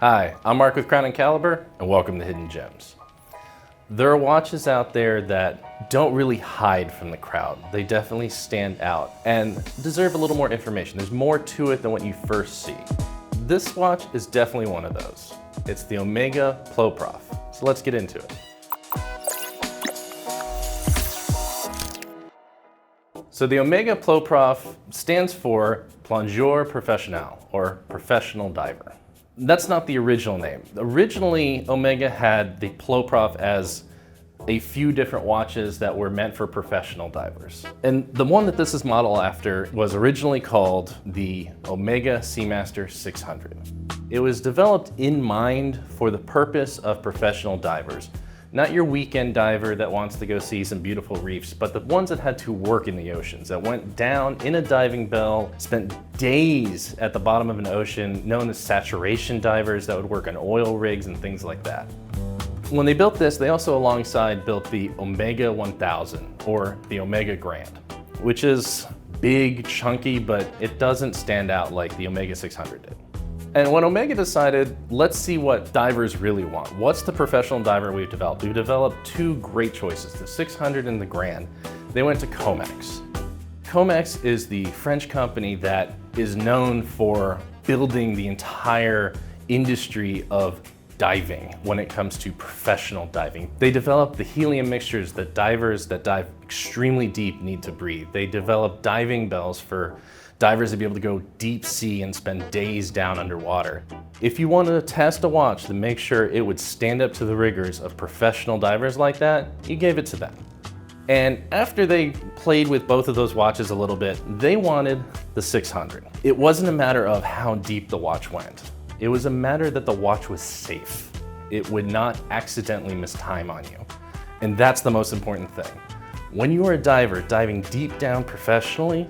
Hi, I'm Mark with Crown & Caliber, and welcome to Hidden Gems. There are watches out there that don't really hide from the crowd. They definitely stand out and deserve a little more information. There's more to it than what you first see. This watch is definitely one of those. It's the OMEGA Ploprof. So let's get into it. So the OMEGA Ploprof stands for Plongeur Professionnel, or professional diver. That's not the original name. Originally, Omega had the Ploprof as a few different watches that were meant for professional divers. And the one that this is modeled after was originally called the OMEGA Seamaster 600. It was developed in mind for the purpose of professional divers. Not your weekend diver that wants to go see some beautiful reefs, but the ones that had to work in the oceans, that went down in a diving bell, spent days at the bottom of an ocean, known as saturation divers that would work on oil rigs and things like that. When they built this, they also alongside built the OMEGA 1000, or the OMEGA Grand, which is big, chunky, but it doesn't stand out like the OMEGA 600 did. And when Omega decided, let's see what divers really want. What's the professional diver we've developed? We've developed two great choices, the 600 and the Grand. They went to Comex. Comex is the French company that is known for building the entire industry of diving when it comes to professional diving. They develop the helium mixtures that divers that dive extremely deep need to breathe. They develop diving bells for divers to be able to go deep sea and spend days down underwater. If you wanted to test a watch to make sure it would stand up to the rigors of professional divers like that, you gave it to them. And after they played with both of those watches a little bit, they wanted the 600. It wasn't a matter of how deep the watch went. It was a matter that the watch was safe. It would not accidentally miss time on you. And that's the most important thing. When you are a diver diving deep down professionally,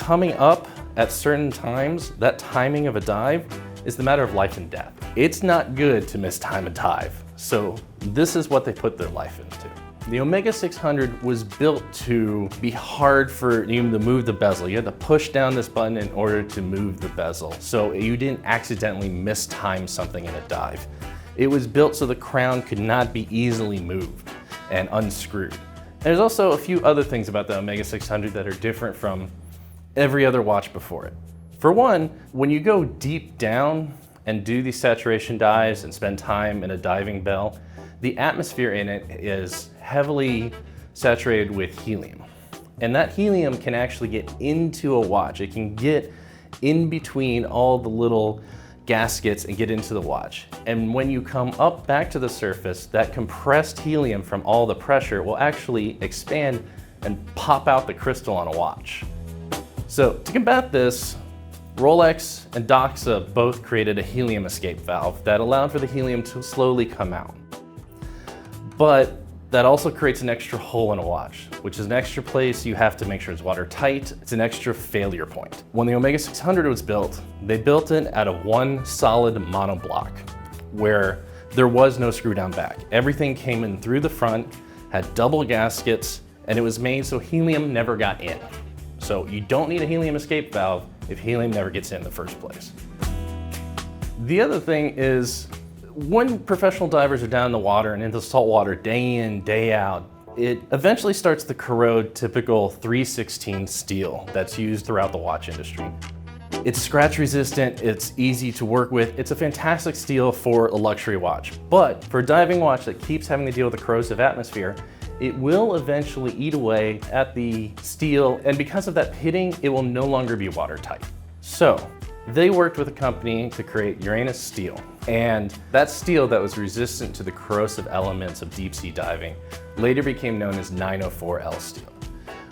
coming up at certain times, that timing of a dive is the matter of life and death. It's not good to miss time a dive. So this is what they put their life into. The OMEGA 600 was built to be hard for you to move the bezel. You had to push down this button in order to move the bezel, so you didn't accidentally mistime something in a dive. It was built so the crown could not be easily moved and unscrewed. There's also a few other things about the OMEGA 600 that are different from every other watch before it. For one, when you go deep down and do these saturation dives and spend time in a diving bell, the atmosphere in it is heavily saturated with helium. And that helium can actually get into a watch. It can get in between all the little gaskets and get into the watch. And when you come up back to the surface, that compressed helium from all the pressure will actually expand and pop out the crystal on a watch. So to combat this, Rolex and Doxa both created a helium escape valve that allowed for the helium to slowly come out. But that also creates an extra hole in a watch, which is an extra place you have to make sure it's watertight. It's an extra failure point. When the OMEGA 600 was built, they built it out of one solid monoblock where there was no screw down back. Everything came in through the front, had double gaskets, and it was made so helium never got in. So you don't need a helium escape valve if helium never gets in the first place. The other thing is, when professional divers are down in the water and into salt water day in, day out, it eventually starts to corrode typical 316 steel that's used throughout the watch industry. It's scratch resistant, it's easy to work with, it's a fantastic steel for a luxury watch. But for a diving watch that keeps having to deal with the corrosive atmosphere, it will eventually eat away at the steel, and because of that pitting, it will no longer be watertight. So they worked with a company to create Uranus steel, and that steel that was resistant to the corrosive elements of deep sea diving later became known as 904L steel,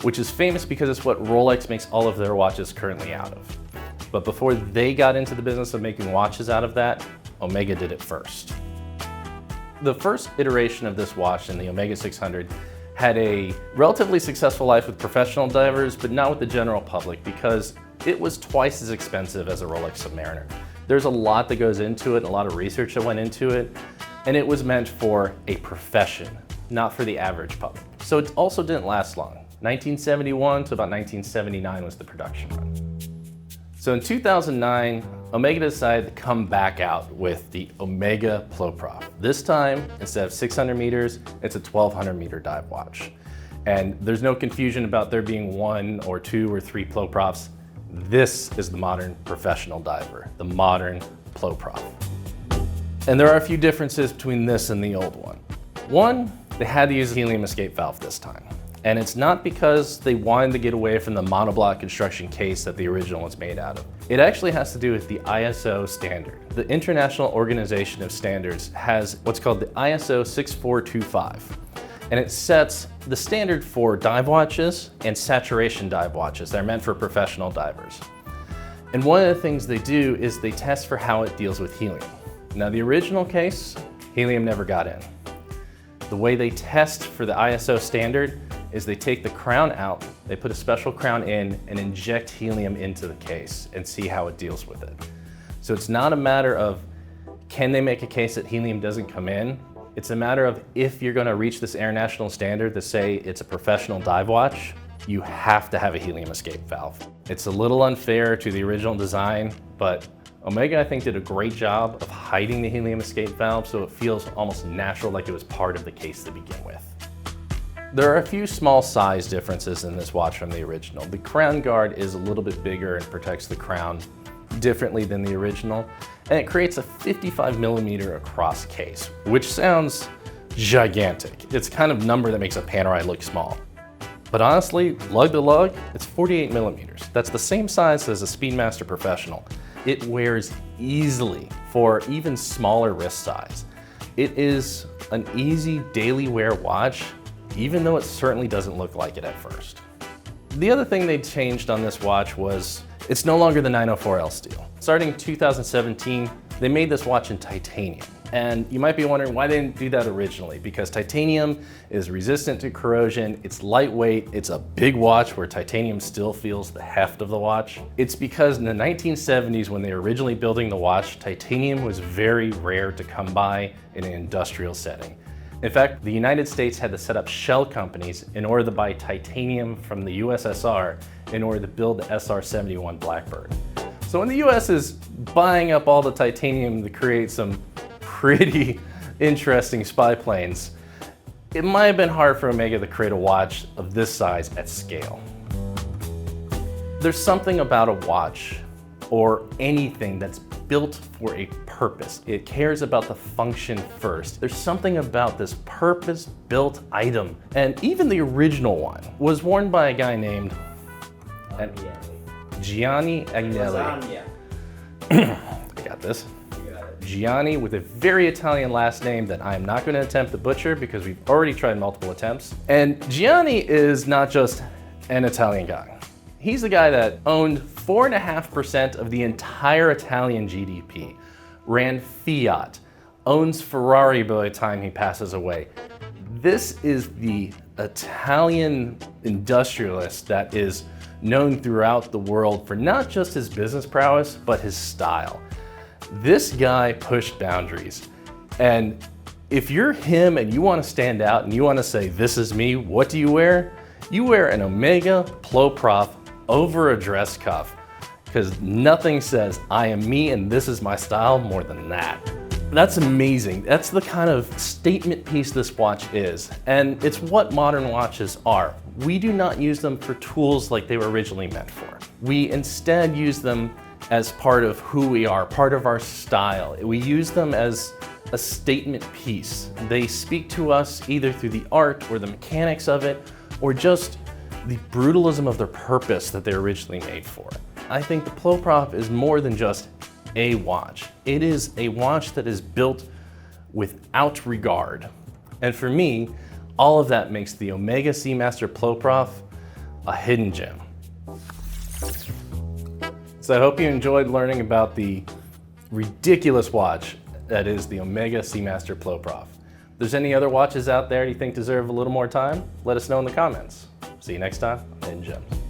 which is famous because it's what Rolex makes all of their watches currently out of. But before they got into the business of making watches out of that, Omega did it first. The first iteration of this watch in the OMEGA 600 had a relatively successful life with professional divers, but not with the general public because it was twice as expensive as a Rolex Submariner. There's a lot that goes into it, a lot of research that went into it, and it was meant for a profession, not for the average public. So it also didn't last long. 1971 to about 1979 was the production run. So in 2009, Omega decided to come back out with the OMEGA Ploprof. This time, instead of 600 meters, it's a 1200 meter dive watch. And there's no confusion about there being 1 or 2 or 3 Ploprofs. This is the modern professional diver, the modern Ploprof. And there are a few differences between this and the old one. One, they had to use a helium escape valve this time. And it's not because they wanted to get away from the monoblock construction case that the original was made out of. It actually has to do with the ISO standard. The International Organization of Standards has what's called the ISO 6425. And it sets the standard for dive watches and saturation dive watches that are meant for professional divers. And one of the things they do is they test for how it deals with helium. Now the original case, helium never got in. The way they test for the ISO standard is they take the crown out, they put a special crown in and inject helium into the case and see how it deals with it. So it's not a matter of can they make a case that helium doesn't come in? It's a matter of if you're going to reach this international standard to say it's a professional dive watch, you have to have a helium escape valve. It's a little unfair to the original design, but Omega, I think, did a great job of hiding the helium escape valve so it feels almost natural, like it was part of the case to begin with. There are a few small size differences in this watch from the original. The crown guard is a little bit bigger and protects the crown differently than the original, and it creates a 55 millimeter across case, which sounds gigantic. It's kind of number that makes a Panerai look small. But honestly, lug to lug, it's 48 millimeters. That's the same size as a Speedmaster Professional. It wears easily for even smaller wrist size. It is an easy daily wear watch, even though it certainly doesn't look like it at first. The other thing they changed on this watch was it's no longer the 904L steel. Starting in 2017, they made this watch in titanium. And you might be wondering why they didn't do that originally, because titanium is resistant to corrosion, it's lightweight, it's a big watch where titanium still feels the heft of the watch. It's because in the 1970s, when they were originally building the watch, titanium was very rare to come by in an industrial setting. In fact, the United States had to set up shell companies in order to buy titanium from the USSR in order to build the SR-71 Blackbird. So when the US is buying up all the titanium to create some pretty interesting spy planes, it might have been hard for Omega to create a watch of this size at scale. There's something about a watch or anything that's built for a purpose. It cares about the function first. There's something about this purpose-built item. And even the original one was worn by a guy named Gianni Agnelli. I got this. Gianni, with a very Italian last name that I am not going to attempt to butcher because we've already tried multiple attempts. And Gianni is not just an Italian guy. He's the guy that owned 4.5% of the entire Italian GDP, ran Fiat, owns Ferrari by the time he passes away. This is the Italian industrialist that is known throughout the world for not just his business prowess, but his style. This guy pushed boundaries. And if you're him and you want to stand out and you want to say, this is me, what do you wear? You wear an OMEGA Ploprof over a dress cuff, because nothing says I am me and this is my style more than that. That's amazing. That's the kind of statement piece this watch is, and it's what modern watches are. We do not use them for tools like they were originally meant for. We instead use them as part of who we are, part of our style. We use them as a statement piece. They speak to us either through the art or the mechanics of it, or just the brutalism of their purpose that they're originally made for. I think the Ploprof is more than just a watch. It is a watch that is built without regard. And for me, all of that makes the OMEGA Seamaster Ploprof a hidden gem. So I hope you enjoyed learning about the ridiculous watch that is the OMEGA Seamaster Ploprof. If there's any other watches out there you think deserve a little more time, let us know in the comments. See you next time on Hidden Gems.